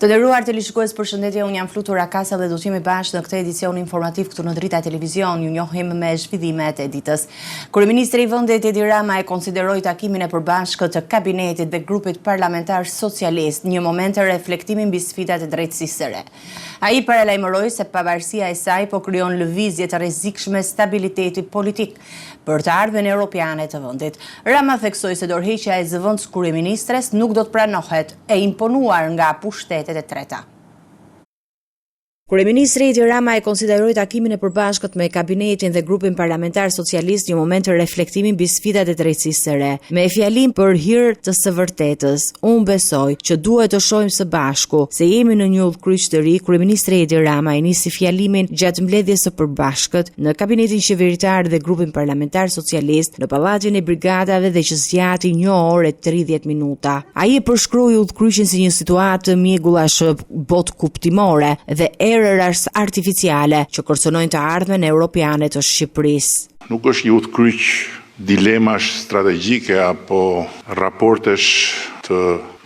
Të nderuar televizionistë, përshëndetje, unë jam Flutur Akasa dhe do të jemi bashkë në këtë edicion informativ këtu në Drita Televizion. Ju njohim me zhvillimet e ditës. Kryeministri i vendit Edi Rama e konsideroi takimin e përbashkët të kabinetit dhe grupit parlamentar socialist një moment të reflektimi mbi sfidat e drejtësisë së re. Ai paralajmëroi se pavarësia e saj po krijon lëvizje të rrezikshme stabiliteti politik për të ardhmen europiane të vendit. Rama theksoi se dorëheqja e zëvendës kryeministres nuk do të pranohet e imponuar nga pushtetet e treta. Kryeministri Edi Rama e konsideroi takimin e përbashkët me kabinetin dhe grupin parlamentar socialist një moment të reflektimi mbi sfidat e drejtësisë së re. Me fjalim për hir të së vërtetës, unë besoj që duhet të shohim së bashku se jemi në një udhkryq të ri. Kryeministri Edi Rama i nisi fjalimin gjatë mbledhjes së përbashkët në kabinetin qeveritar dhe grupin parlamentar socialist në pallatin e brigadave dhe që zgjati 1 orë e 30 minuta. Ai e përshkroi udhkryqin si një situatë mjegullash bot kuptimore dhe erërash artificiale që kërcënojnë të ardhmen europiane të Shqipërisë. Nuk është një udhkryq dilemash strategjike apo raportesh të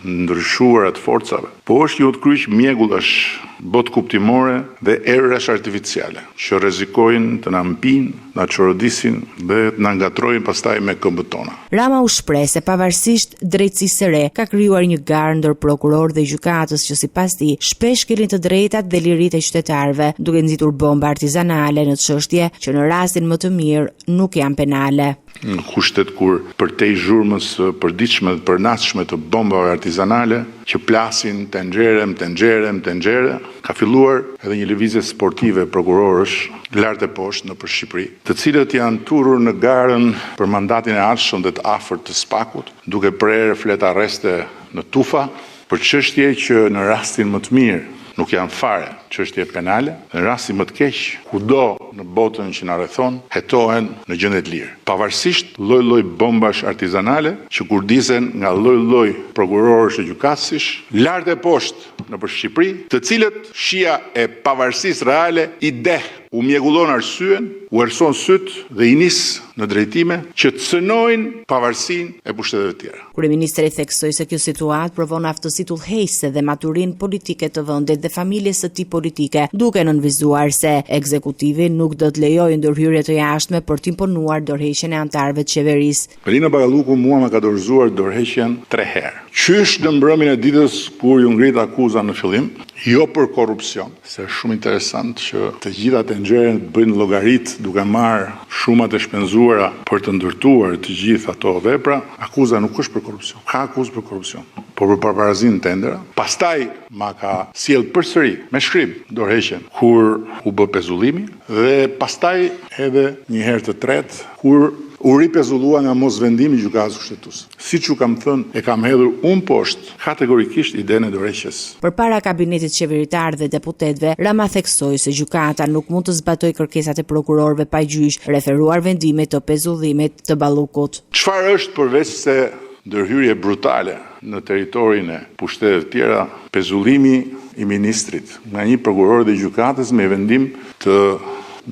ndryshuara të forcave, po është një udhkryq mjegullash bot kuptimore dhe erërash artificiale që rrezikojnë të na mpijnë, na çorodisin dhe të na ngatrojnë pastaj me këmbët tona. Rama u shpreh se pavarësisht drejtësisë së re ka krijuar një garë ndër prokuror dhe gjykatës që sipas tij shpesh kelin të drejtat dhe liritë e qytetarëve, duke nxitur bomba artizanale në çështje që në rastin më të mirë nuk janë penale. Në kushtet kur përtej zhurmës përditshme dhe përnatshme të bombave artizanale që plasin tenxhere, ka filluar edhe një lëvizje sportive prokurorësh lart e poshtë nëpër Shqipëri, të cilët janë turur në garën për mandatin e ardhshëm dhe të afërt të SPAK-ut, duke prerë flet arreste në tufa për çështje që në rastin më të mirë nuk janë fare çështje penale, në rastin më të keq, kudo në botën që na rrethon, hetohen në gjendje të lirë. Pavarësisht lloj-lloj bombash artizanale që kurdizen nga lloj-lloj prokurorësh e gjykatësish, lart e poshtë nëpër Shqipëri, të cilët shija e pavarësisë reale i u mjegullon arsyen, u erson syt dhe i nis në drejtime që të cënojnë pavarësinë e pushteteve të tjera. Kryeministri theksoi se kjo situatë provon aftësitë udhëheqëse dhe maturinë politike të vendit dhe familjes së tij politike, duke nënvizuar se ekzekutivi nuk do të lejojë ndërhyrje të jashtme për të imponuar dorëheqjen e anëtarëve të qeverisë. Melina Bagalluku mua më ka dorëzuar dorëheqjen 3 herë. Qysh në mbrëmjen e ditës kur ju ngrit akuza në fillim, jo për korrupsion, se është shumë interesant që të gjitha tenxherët bëjnë llogarit duke marrë shumat e shpenzuara për të ndërtuar të gjitha ato vepra, akuza nuk është për korrupsion. Ka akuzë për korrupsion, por për paparazinë tendera. Pastaj ma ka sjell përsëri me shkrim dorëheqjen kur u bë pezullimi dhe pastaj edhe një herë të tretë kur u ripezullua nga mosvendimi i gjykatës kushtetuese. Siç u kam thënë, e kam hedhur unë poshtë kategorikisht idenë e dorëheqjes. Përpara kabinetit qeveritar dhe deputetëve, Rama theksoi se gjykata nuk mund të zbatojë kërkesat e prokurorëve pa gjyq, referuar vendimit të pezullimit të Ballukut. Çfarë është përveç se ndërhyrje brutale në territorin e pushteteve të tjera, pezullimi i ministrit nga një prokuror dhe gjykatës me vendim të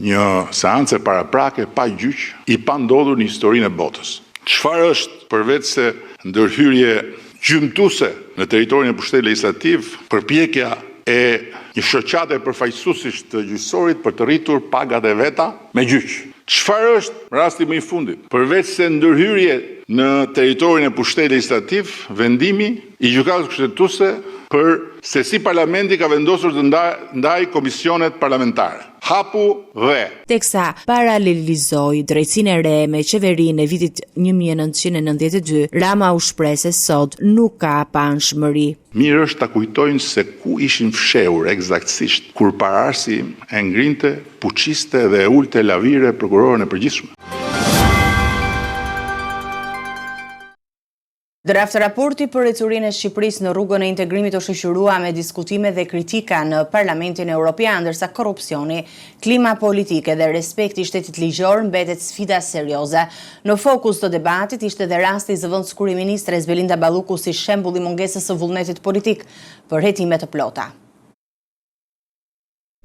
një seancë paraprake pa gjyq i pa ndodhur në historinë e botës. Çfarë është përveç se ndërhyrje gjymtuese në territorin e pushtetit legjislativ, përpjekja e një shoqate përfaqësuesish të gjyqësorit për të rritur pagat e veta me gjyq. Çfarë është rasti më i fundit? Përveç se ndërhyrje në territorin e pushtetit legjislativ, vendimi i gjykatës kushtetuese për se si parlamenti ka vendosur të ndaj komisionet parlamentare. Hapu dhe. Teksa paralelizoi drejtsinë e re me qeverinë e vitit 1992, Rama u shpreh se sot nuk ka panshmëri. Mirë është ta kujtojnë se ku ishin fshehur eksaktësisht kur Pararsi e ngrinte, puçiste dhe e ulte lavire prokurorën e përgjithshme. Draft raporti për ecurinë e Shqipërisë në rrugën e integrimit u shoqërua me diskutime dhe kritika në Parlamentin Evropian, ndërsa korrupsioni, klima politike dhe respekti i shtetit ligjor mbetet sfida serioze. Në fokus të debatit ishte edhe rasti i zëvendës kryeministres Belinda Balluku si shembull i mungesës së vullnetit politik për hetime të plota.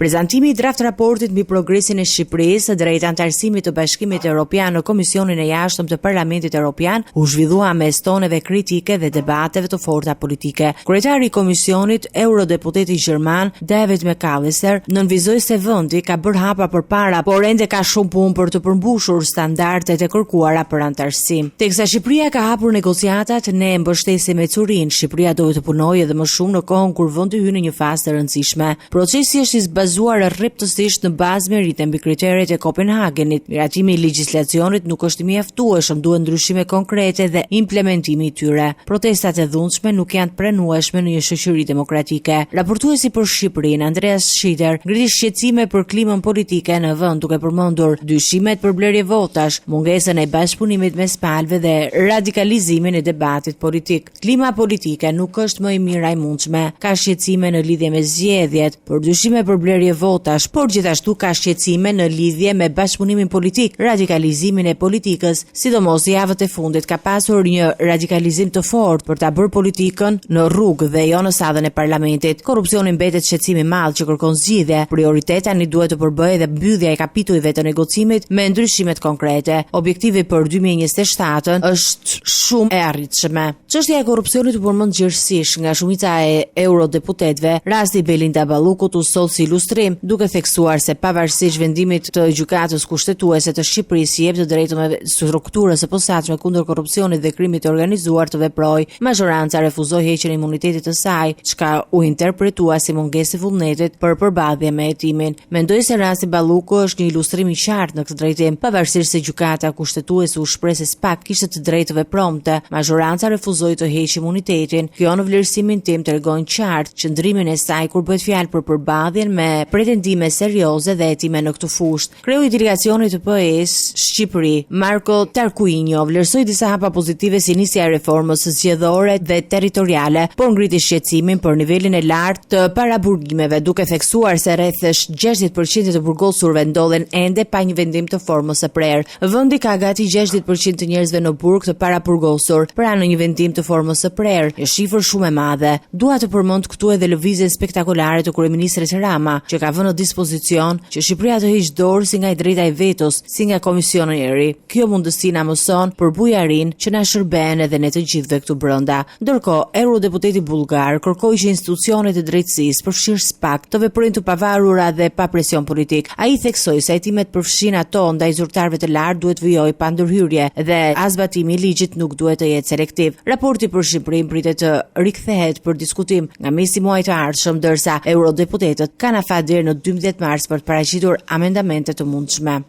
Prezantimi i draft raportit mbi progresin e Shqipërisë drejt antarësimit të Bashkimit Evropian në Komisionin e Jashtëm të Parlamentit Evropian u zhvillua mes toneve kritike dhe debateve të forta politike. Kryetari i komisionit, eurodeputeti gjerman David McAllister, nënvizoi se vendi ka bërë hapa përpara, por ende ka shumë punë për të përmbushur standardet e kërkuara për antarësim. Teksa Shqipëria ka hapur negociatat, ne mbështesim Ecurin. Shqipëria duhet të punojë edhe më shumë në kohën kur vendi hyn në një fazë të rëndësishme. Procesi është i bazuar rreptësisht në bazë merite mbi kriteret e Kopenhagenit. Miratimi i legjislacionit nuk është i mjaftueshëm, duhen ndryshime konkrete dhe implementimi i tyre. Protestat e dhunshme nuk janë të pranueshme në një shoqëri demokratike. Raportuesi për Shqipërinë, Andreas Schitter, ngriti shqetësime për klimën politike në vend, duke përmendur dyshimet për blerje votash, mungesën e bashkëpunimit mes palëve dhe radikalizimin e debatit politik. Klima politike nuk është më e mira e mundshme. Ka shqetësime në lidhje me zgjedhjet, për dyshime për blerje votash, por gjithashtu ka shqetësime në lidhje me bashkëpunimin politik, radikalizimin e politikës, sidomos javët e fundit ka pasur një radikalizim të fortë për ta bërë politikën në rrugë dhe jo në sallën e parlamentit. Korrupsioni mbetet shqetësim i madh që kërkon zgjidhje. Prioriteti tani duhet të përbëhej dhe mbyllja e kapitujve të negocimit me ndryshimet konkrete. Objektivi për 2027 është shumë e arritshme. Çështja e korrupsionit u përmend gjithësisht nga shumica e eurodeputetëve. Rasti Belinda Ballukut u sol si ilustrim, duke theksuar se pavarësisht vendimit të gjykatës kushtetuese të Shqipërisë jep të drejtën e strukturës së posaçme kundër korrupsionit dhe krimit të organizuar të veprojë, majoranca refuzoi heqjen e imunitetit të saj, çka u interpretua si mungesë e vullnetit për përballje me hetimin. Mendoj se rasti Balluku është një ilustrim i qartë në këtë drejtim. Pavarësisht se gjykata kushtetuese u shpreh se SPAK kishte të drejtë të vepromte, majoranca refuzoi të heqë imunitetin. Kjo në vlerësimin tim tregon qartë qëndrimin e saj kur bëhet fjalë për përballjen me pretendime serioze dhe hetime në këtë fushë. Kreu i delegacionit të PS Shqipëri, Marco Tarquinio, vlerësoi disa hapa pozitive si nisja e reformës zgjedhore dhe territoriale, por ngriti shqetësimin për nivelin e lartë të paraburgimeve, duke theksuar se rreth 60% të burgosurve ndodhen ende pa një vendim të formës së prerë. Vendi ka gati 60% të njerëzve në burg të paraburgosur, pra në një vendim të formës së prerë, një shifër shumë e madhe. Dua të përmend këtu edhe lëvizjen spektakolare të kryeministrit Rama, që ka vënë në dispozicion që Shqipëria të heqë dorë si nga i drejta e vetos, si nga Komisioni i ri. Kjo mundësi na mëson për bujarin që na shërben edhe ne të gjithëve këtu brenda. Ndërkohë, eurodeputeti bullgar kërkoi që institucionet e drejtësisë, përfshirë SPAK, të veprojnë të pavarura dhe pa presion politik. Ai theksoi se hetimet përfshin ato ndaj zyrtarëve të lartë duhet vijojë pa ndërhyrje dhe as zbatimi i ligjit nuk duhet të jetë selektiv. Raporti për Shqipërinë pritet të rikthehet për diskutim nga mesi muajit të ardhshëm, ndërsa eurodeputetët kanë afat deri në 12 mars për të paraqitur amendamente të mundshme.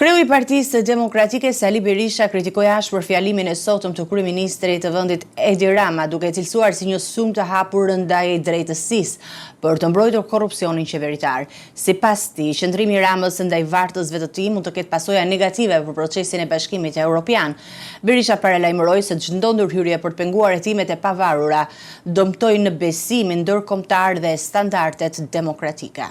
Kreu i Partisë Demokratike Sali Berisha kritikoi ashpër fjalimin e sotëm të kryeministrit të vendit Edi Rama, duke cilësuar si një sulm të hapur ndaj drejtësisë për të mbrojtur korrupsionin qeveritar. Sipas tij, qëndrimi i Ramës ndaj vartësve të tij mund të ketë pasoja negative për procesin e Bashkimit Evropian. Berisha paralajmëroi se çdo ndërhyrje për të penguar hetimet e pavarura dëmtojnë në besimin ndërkombëtar dhe standardet demokratike.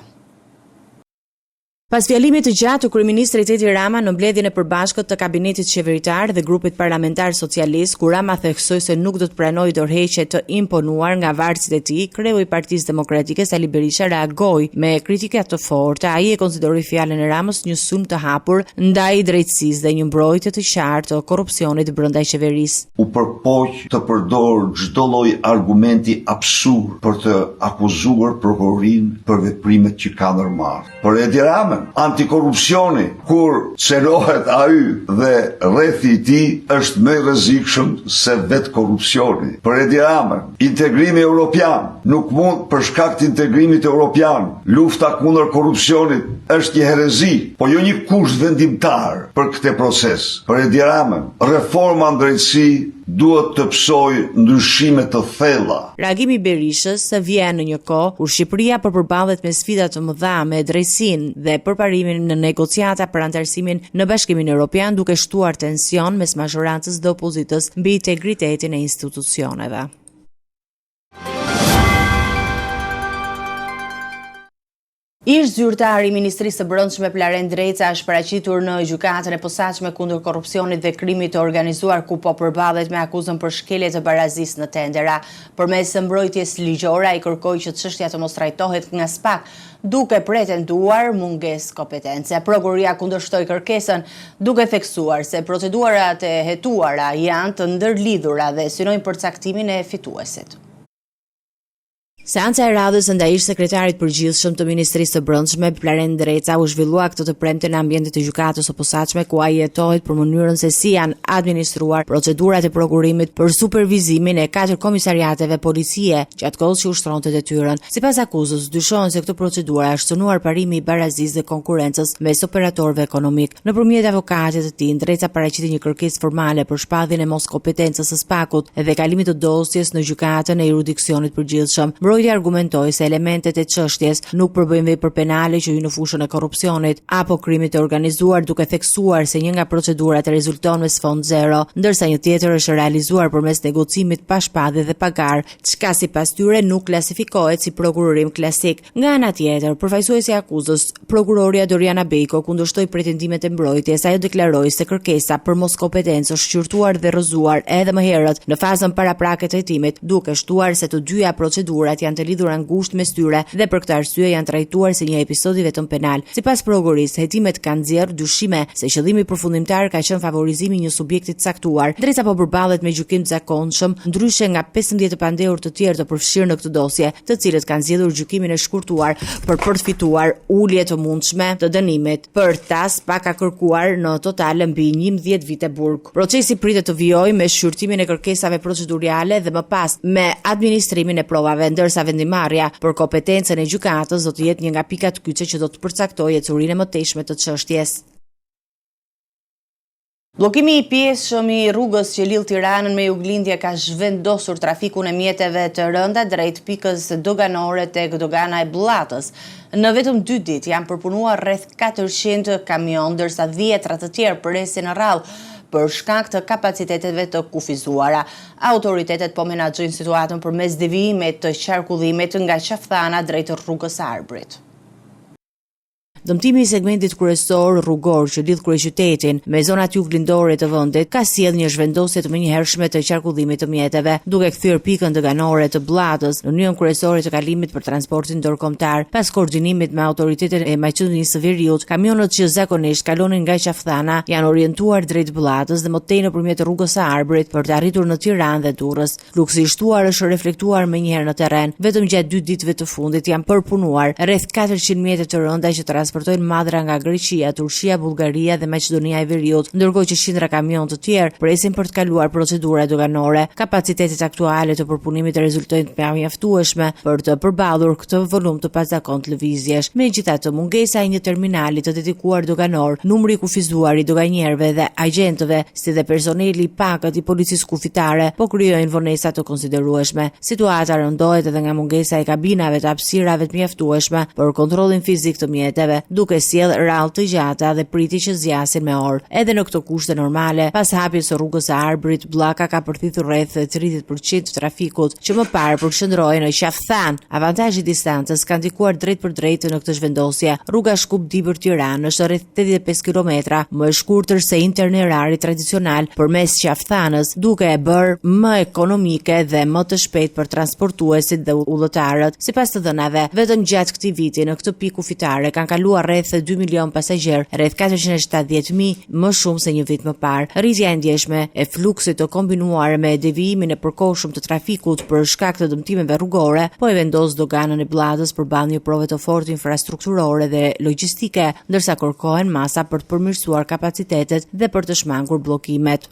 Pas fjalimit të gjatë të kryeministrit Edi Rama në mbledhjen e përbashkët të kabinetit qeveritar dhe grupit parlamentar socialist, ku Rama theksoi se nuk do të pranojë dorëheqje të imponuar nga varësit e tij, kreu i Partisë Demokratike Sali Berisha reagoi me kritika të forta. Ai e konsideroi fjalën e Ramës një sulm të hapur ndaj drejtësisë dhe një mbrojtje të qartë të korrupsionit brenda qeverisë. U përpoq të përdor çdo lloj argumenti absurd për të akuzuar prokurorin për veprimet që ka ndërmarrë. Por Edi Rama antikorrupsioni, kur çelohet ai dhe rrethi i tij është më i rrezikshëm se vetë korrupsioni. Për Edi Rama, integrimi evropian nuk mund për shkak të integrimit evropian, lufta kundër korrupsionit është një herezi, po jo një kusht vendimtar për këtë proces. Për Edi Rama, reforma në drejtësi duhet të psoj ndryshime të thella. Reagimi i Berishës vjen në një kohë kur Shqipëria përballet me sfida të mëdha me drejtësinë dhe përparimin në negociata për antarësimin në Bashkimin Evropian, duke shtuar tension mes majorancës dhe opozitës mbi integritetin e institucioneve. Ish zyrtari i Ministrisë së Brendshme Plaren Dreca është paraqitur në gjykatën e posaçme kundër korrupsionit dhe krimit të organizuar ku po përballet me akuzën për shkelje të barazisë në tendera. Përmes mbrojtjes ligjore ai kërkoi që çështja të mos trajtohet nga SPAK, duke pretenduar mungesë kompetence. Prokuroria kundërshtoi kërkesën duke theksuar se procedurat e hetuara janë të ndërlidhura dhe synojnë përcaktimin e fituesit. Seanca e radhës ndaj ish sekretarit përgjithshëm të Ministrisë së Brendshme Plaren Dreca u zhvillua këtë të premte në ambientin e gjykatës së posaçme ku ai jetohet për mënyrën se si janë administruar procedurat e prokurimit për supervizimin e 4 komisariateve policie gjatë kohës që ushtronte detyrën. Sipas akuzës, dyshohen se këtë procedurë është synuar parimi i barazisë dhe konkurrencës mes operatorëve ekonomik. Nëpërmjet avokatit të tij, Dreca paraqiti një kërkesë formale për shpalljen e moskompetencës së SPAK-ut dhe kalimit të dosjes në gjykatën e jurisdiksionit përgjithshëm. Mbrojtja argumentoi se elementet e çështjes nuk përbëjnë vepër penale që hyjnë në fushën e korrupsionit apo krimit të organizuar, duke theksuar se një nga procedurat rezulton me sfond zero, ndërsa një tjetër është realizuar përmes negocimit pa shpallje dhe pagar, çka sipas tyre nuk klasifikohet si prokurorim klasik. Nga ana tjetër, përfaqësuesi i akuzës, prokuroria Doriana Bejko kundërshtoi pretendimet e mbrojtjes. Ajo deklaroi se kërkesa për moskompetencë është shqyrtuar dhe rrëzuar edhe më herët në fazën paraprake të hetimit, duke shtuar se të dyja procedurat janë të lidhura ngushtë mes tyre dhe për këtë arsye janë trajtuar si një episod i vetëm penal. Sipas prokurorisë, hetimet kanë nxjerrë dyshime se qëllimi përfundimtar ka qenë favorizimi i një subjekti të caktuar. Dreca po përballet me gjykim të zakonshëm, ndryshe nga 15 të pandehur të tjerë të përfshirë në këtë dosje, të cilët kanë zgjedhur gjykimin e shkurtuar për përfituar ulje të mundshme të dënimit. Për ta, SPAK ka kërkuar në total mbi 11 vite burg. Procesi pritet të vijojë me shqyrtimin e kërkesave procedurale dhe më pas me administrimin e provave, ndërsa vendimarrja për kompetencën e gjykatës do të jetë një nga pikat kyçe që do të përcaktojë ecurinë e mëtejshme të çështjes. Bllokimi i pjesëshëm i rrugës që lidh Tiranën me Juglindje ka zhvendosur trafikun e mjeteve të rënda drejt pikës doganore tek dogana e Bllatës. Në vetëm 2 ditë janë përpunuar rreth 400 kamion, ndërsa 10 të tjerë presin në rrallë për shkak të kapaciteteve të kufizuara. Autoritetet po menaxhojnë situatën përmes devijimit të qarkullimit nga Qafthana drejt rrugës së Arbrit. Dëmtimi i segmentit kryesor rrugor që lidh kryeqytetin me zonat juglindore të vendit ka sjellë një zhvendosje të menjëhershme të qarkullimit të mjeteve, duke kthyer pikën doganore të Bllatës në mënyrën kryesore të kalimit për transportin ndërkombëtar. Pas koordinimit me autoritetet e Maqedonisë së Veriut, kamionët që zakonisht kalonin nga Qafthana janë orientuar drejt Bllatës dhe mëtej nëpërmjet rrugës së Arbrit për të arritur në Tiranë dhe Durrës. Fluksi i shtuar është reflektuar menjëherë në terren. Vetëm gjatë 2 ditëve të fundit janë përpunuar rreth 400 mjetre të rënda që transportojnë madhra nga Greqia, Turqia, Bullgaria dhe Maqedonia e Veriut, ndërkohë që qindra kamion të tjerë presin për të kaluar procedura doganore. Kapacitetet aktuale të përpunimit rezultojnë të mjaftueshme për të përballur këtë volum të pazakontë lëvizjesh. Megjithatë, mungesa e një terminali të dedikuar doganor, numri i kufizuar i doganierëve dhe agjentëve, si dhe personeli i pakët i policisë kufitare, po krijojnë vonesa të konsiderueshme. Situata rëndohet edhe nga mungesa e kabinave të hapësirave të mjaftueshme për kontrollin fizik të mjeteve, duke sjell rallë të gjata dhe priti që zgjasin me orë. Edhe në këto kushte normale, pas hapjes së rrugës së Arbrit, bllaka ka përthithur rreth 30% të trafikut që më parë përqendrohej në Qafthanë. Avantazhi i distancës ka ndikuar drejt për drejt në këtë zhvendosje. Rruga Shkup-Dibër-Tiranë është rreth 85 kilometra më e shkurtër se internerari tradicional përmes Qafthanës, duke e bërë më ekonomike dhe më të shpejtë për transportuesit dhe udhëtarët. Sipas të dhënave, vetëm gjatë këtij viti në këtë pikë kufitare kanë kaluar rreth 2 milion pasagjerë, rreth 470.000 më shumë se një vit më parë. Rritja e ndjeshme e fluksit të kombinuar me devijimin e përkohshëm të trafikut për shkak të dëmtimeve rrugore po e vendos doganën e Bllatës përballë një prove të fortë infrastrukturore dhe logjistike, ndërsa kërkohen masa për të përmirësuar kapacitetet dhe për të shmangur bllokimet.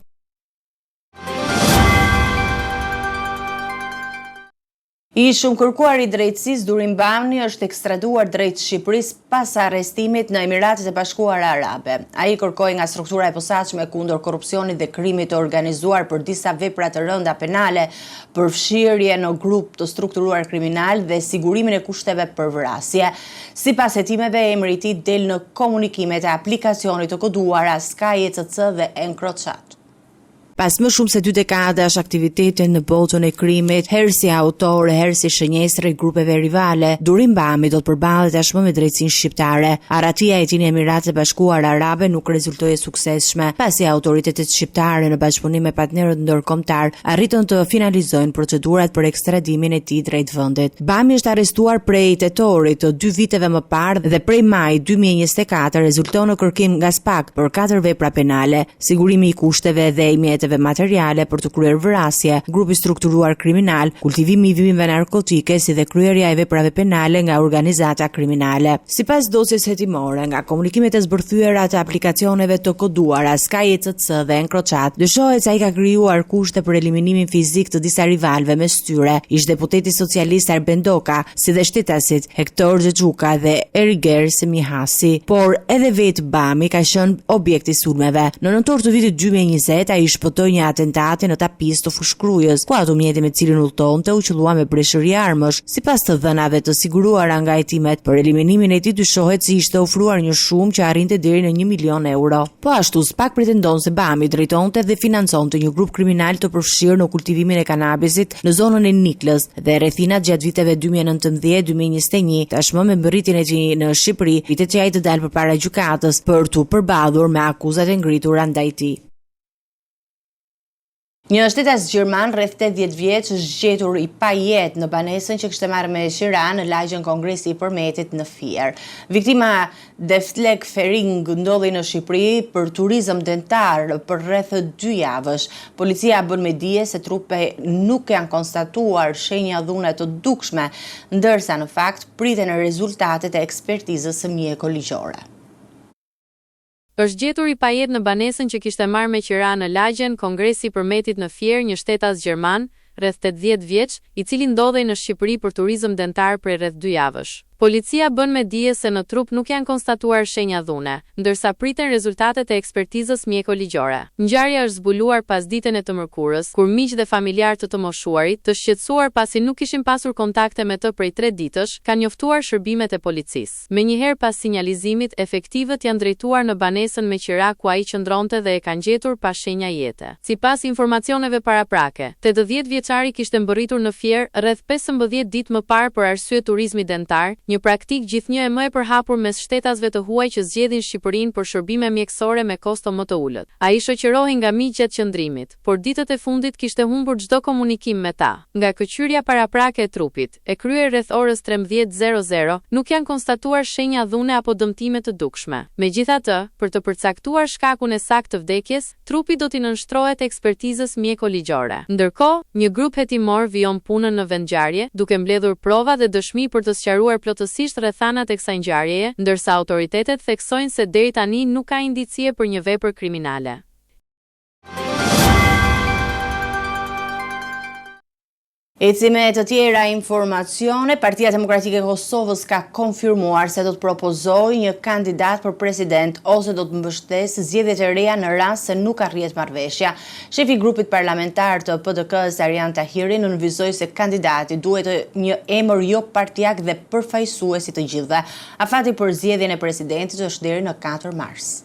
I shumë kërkuar i drejtësisë Durim Bamni është ekstraduar drejt Shqipërisë pas arrestimit në Emiratet e Bashkuara Arabe. Ai kërkoi nga struktura e posaçme kundër korrupsionit dhe krimit të organizuar për disa vepra të rënda penale, përfshirje në grup të strukturuar kriminal dhe sigurimin e kushteve për vrasje. Sipas hetimeve, emri i tij del në komunikimet e aplikacionit të koduara Sky ECC dhe Encrochat. Pas më shumë se 2 dekadash aktivitete në botën e krimit, herë si autore, herë si shënjestre e grupeve rivale, Durim Bami do të përballet tashmë me drejtsinë shqiptare. Arratia e tij në Emiratet e Bashkuara Arabe nuk rezultoi e suksesshme, pasi autoritetet shqiptare në bashkëpunim me partnerët ndërkombëtar arritën të finalizojnë procedurat për ekstradimin e tij drejt vendit. Bami është arrestuar prej tetorit të 2 viteve më parë dhe prej maj 2024 rezulton në kërkim nga SPAK për 4 vepra penale, sigurimi i kushteve dhe i mjeteve materiale për të kryer vrasje, grupi strukturuar kriminal, kultivimi i vimeve narkotike si dhe kryerja e veprave penale nga organizata kriminale. Sipas dosjes hetimore, nga komunikimet e zbërthyera të aplikacioneve të koduara Sky ECC dhe Encrochat, dyshohet se ai ka krijuar kushte për eliminimin fizik të disa rivalëve mes tyre, ish deputeti socialist Arben Doka, si dhe shtetasit Hector Xhexhuka dhe Eriger Semihasi, por edhe vetë Bami ka qenë objekt i sulmeve. Në nëntor të vitit 2020 ai shpëtoi një atentati në Tapiz të Fushkrujës, ku automjeti me cilin udhëtonte u qellua me breshëri armësh. Sipas të dhënave të siguruara nga hetimet, për eliminimin e tij dyshohet se ishte ofruar një shumë që arrinte deri në 1 milion euro. Po ashtu SPAK pretendon se Bami drejtonte dhe financonte një grup kriminal të përfshirë në kultivimin e kanabisit në zonën e Niklës dhe rrethinat gjatë viteve 2019-2021, tashmë me mbërritjen e tij në Shqipëri, vitet që ai të dalë përpara gjykatës për të përballur me akuzat e ngritura ndaj tij. Një shtetas gjerman rreth 80 vjeç është gjetur i pajet në banesën që kishte marrë me qira në lagjen Kongresi i Përmetit në Fier. Viktima Deftlek Fering ndodhi në Shqipëri për turizëm dentar për rreth 2 javësh. Policia bën me dije se trupe nuk janë konstatuar shenja dhune të dukshme, ndërsa në fakt priten rezultatet e ekspertizës së mjekoligjore. Është gjetur i pajet në banesën që kishte marrë me qira në lagjen Kongresi i Përmetit në Fier, një shtetas gjerman, rreth 80 vjeç, i cili ndodhej në Shqipëri për turizëm dentar për rreth 2 javësh. Policia bën me dije se në trup nuk janë konstatuar shenja dhune, ndërsa priten rezultatet e ekspertizës mjekoligjore. Ngjarja është zbuluar pas ditën e të mërkurës, kur miq dhe familjar të moshuarit, të shqetësuar pasi nuk kishin pasur kontakte me të prej 3 ditësh, kanë njoftuar shërbimet e policisë. Menjëherë pas sinjalizimit, efektivët janë drejtuar në banesën me qira ku ai qëndronte dhe e kanë gjetur pa shenja jete. Sipas informacioneve paraprake, 80 vjeçari kishte mbërritur në Fier rreth 15 ditë më parë për arsye turizmi dentar, një praktik gjithnjë e më e përhapur mes shtetasve të huaj që zgjedhin Shqipërinë për shërbime mjekësore me kosto më të ulët. Ai shoqërohej nga miq gjatë qëndrimit, por ditët e fundit kishte humbur çdo komunikim me ta. Nga këqyrja paraprake e trupit, e kryer rreth orës 13:00, nuk janë konstatuar shenja dhune apo dëmtime të dukshme. Megjithatë, për të përcaktuar shkakun e saktë të vdekjes, trupi do t'i nënshtrohet ekspertizës mjekoligjore. Ndërkohë, një grup hetimor vijon punën në vendngjarje, duke mbledhur prova dhe dëshmi për të sqaruar plotësisht rrethanat e kësaj ngjarjeje, ndërsa autoritetet theksojnë se deri tani nuk ka indicie për një vepër kriminale. Eci me të tjera informacione, Partia Demokratike e Kosovës ka konfirmuar se do të propozojë një kandidat për president ose do të mbështesë zgjedhjet e reja në rast se nuk arrihet marrëveshja. Shefi i grupit parlamentar të PDK-s Arjan Tahiri nënvizoi se kandidati duhet një emër jo partijak dhe përfaqësues i të gjithëve. Afati për zgjedhjen e presidentit është deri në 4 mars.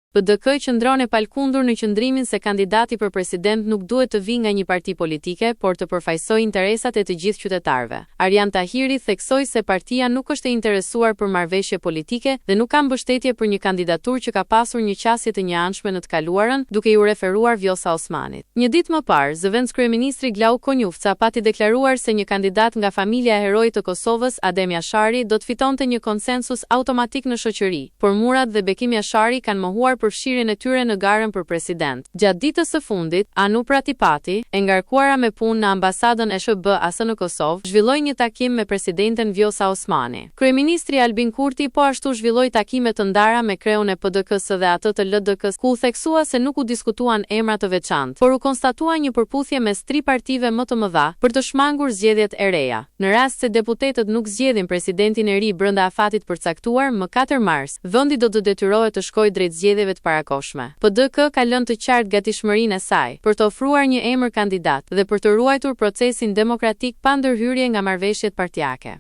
PDK qëndron e palkundur në qëndrimin se kandidati për president nuk duhet të vijë nga një parti politike, por të përfaqësojë interesat e të gjithë qytetarëve. Arjan Tahiri theksoi se partia nuk është e interesuar për marrëveshje politike dhe nuk ka mbështetje për një kandidaturë që ka pasur një qasje të njëanshme në të kaluarën, duke iu referuar Vjosa Osmanit. Një ditë më parë, zëvendës kryeministri Glauk Konjufca pati deklaruar se një kandidat nga familja e heroit të Kosovës, Adem Jashari, do të fitonte një konsensus automatik në shoqëri, por Murat dhe Bekim Jashari kanë mohuar përfshirjen e tyre në garën për president. Gjatë ditës së fundit, Anu Pratipati, e ngarkuara me punë në ambasadën e SHBA-s në Kosovë, zhvilloi një takim me presidenten Vjosa Osmani. Kryeministri Albin Kurti po ashtu zhvilloi takime të ndara me kreun e PDK-s dhe atë të LDK-s, ku u theksua se nuk u diskutuan emra të veçantë, por u konstatua një përputhje mes 3 partive më të mëdha për të shmangur zgjedhjet e reja. Në rast se deputetët nuk zgjedhin presidentin e ri brenda afatit përcaktuar, më 4 mars, vendi do të detyrohet të shkojë drejt zgjedhjeve të parakoshme. PDK ka lënë të qartë gatishmërinë e saj për të ofruar një emër kandidat dhe për të ruajtur procesin demokratik pa ndërhyrje nga marrëveshjet partijake.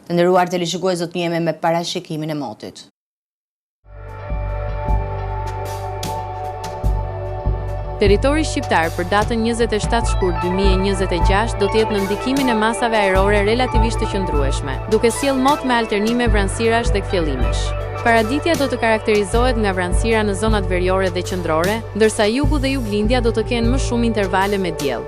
Të nderuar teleshikues, do të jemi me parashikimin e motit. Territori shqiptar për datën 27 shkurt 2026 do të jetë në ndikimin e masave ajrore relativisht të qëndrueshme, duke sjellë mot me alternime vranësirash dhe kthjellimesh. Paraditja do të karakterizohet nga vranësira në zonat veriore dhe qendrore, ndërsa jugu dhe juglindja do të kenë më shumë intervale me diell.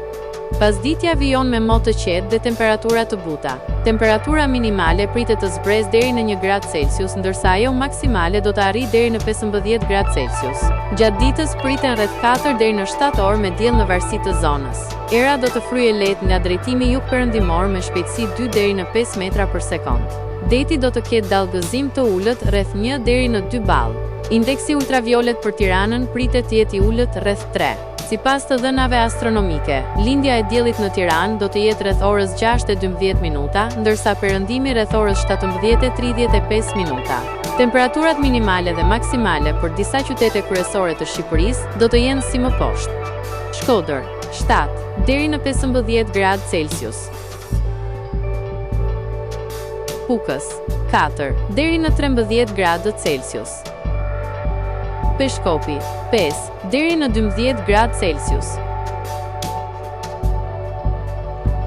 Pasditja vijon me mot të qetë dhe temperatura të buta. Temperatura minimale pritet të zbresë deri në 1 gradë Celsius, ndërsa ajo maksimale do të arrijë deri në 15 gradë Celsius. Gjatë ditës priten rreth 4 deri në 7 orë me diell në varësi të zonës. Era do të fryejë lehtë nga drejtimi jugperëndimor me shpejtësi 2 deri në 5 metra për sekond. Deti do të ketë dallgëzim të ulët rreth 1 deri në 2 ballë. Indeksi ultraviolet për Tiranën pritet të jetë i ulët rreth 3. Sipas të dhënave astronomike, lindja e diellit në Tiranë do të jetë rreth orës 6:12 minuta, ndërsa perëndimi rreth orës 17:35 minuta. Temperaturat minimale dhe maksimale për disa qytete kryesore të Shqipërisë do të jenë si më poshtë. Shkodër, 7 deri në 15 gradë Celsius. Kukës, 4 deri në 13 gradë Celsius. Peshkopi, 5 deri në 12 gradë Celsius.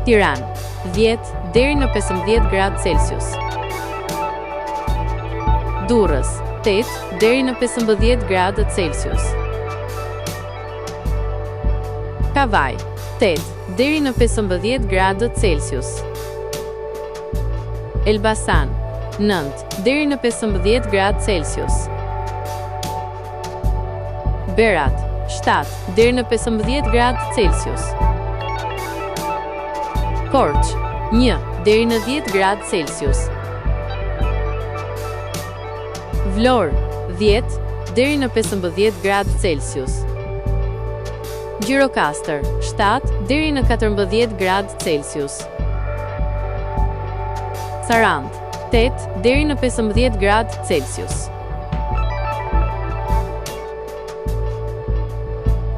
Tiranë, 10 deri në 15 gradë Celsius. Durrës, 8 deri në 15 gradë Celsius. Kavaj, 8 deri në 15 gradë Celsius. Elbasan, 9 deri në 15 gradë Celsius. Berat, 7 deri në 15 gradë Celsius. Korç, 1 deri në 10 gradë Celsius. Vlorë, 10 deri në 15 gradë Celsius. Gjirokastër, 7 deri në 14 gradë Celsius. Sarandë, 8 deri në 15 gradë Celsius.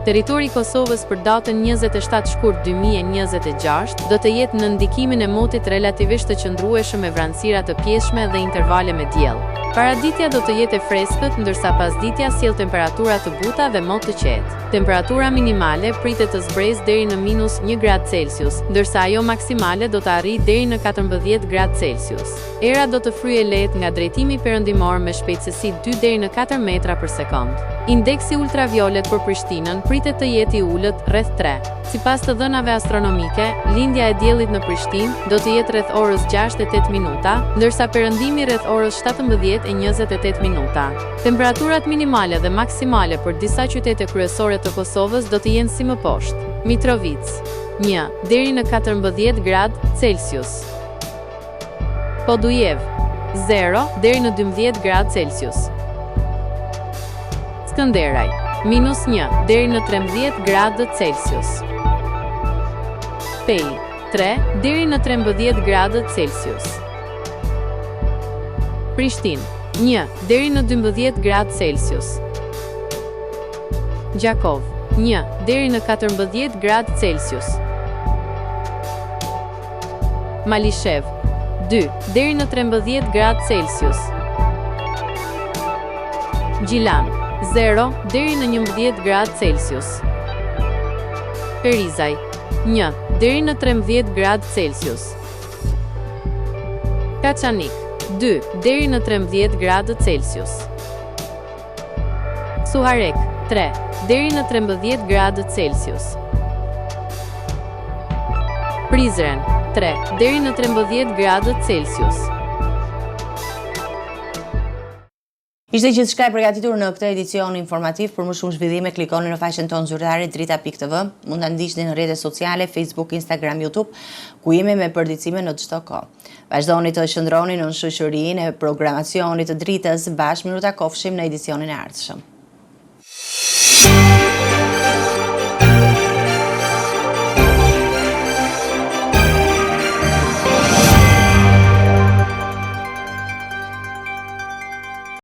Territori i Kosovës për datën 27 shkurt 2026 do të jetë në ndikimin e motit relativisht të qëndrueshëm me vranësira të pjeshme dhe intervale me diell. Paraditja do të jetë e freskët, ndërsa pasditja sjell temperatura të buta dhe mot të qetë. Temperatura minimale pritet të zbresë deri në -1 gradë Celsius, ndërsa ajo maksimale do të arrijë deri në 14 gradë Celsius. Era do të fryejë lehtë nga drejtimi perëndimor me shpejtësi 2 deri në 4 metra për sekond. Indeksi ultraviolet për Prishtinën pritet të jetë i ulët rreth 3. Sipas të dhënave astronomike, lindja e diellit në Prishtinë do të jetë rreth orës 6:08 minuta, ndërsa perëndimi rreth orës 17:28 minuta. Temperaturat minimale dhe maksimale për disa qytete kryesore të Kosovës do të jenë si më poshtë. Mitrovica, 1 deri në 14 gradë Celsius. Podujev, 0 deri në 12 gradë Celsius. Skënderaj, -1 deri në 13 gradë Celsius. Pej, 3 deri në 13 gradë Celsius. Prishtinë, 1 deri në 12 gradë Celsius. Gjakov, 1 deri në 14 gradë Celsius. Malishev, 2 deri në 13 gradë Celsius. Gjilan, 0 deri në 11 gradë Celsius. Perizaj, 1 deri në 13 gradë Celsius. Kaçanik, 2 deri në 13 gradë Celsius. Suharek, 3 deri në 13 gradë Celsius. Prizren, 3 deri në 13 gradë Celsius. Ishte gjithçka e përgatitur në këtë edicion informativ. Për më shumë zhvillime klikoni në faqen tonë zyrtare drita.tv. Mund ta ndiqni në rrjetet sociale, Facebook, Instagram, YouTube, ku jemi me përditësime në çdo kohë. Vazhdoni të qëndroni në shoqërinë e programacionit të Dritës. Bashkë mirë ta kofshim në edicionin e ardhshëm.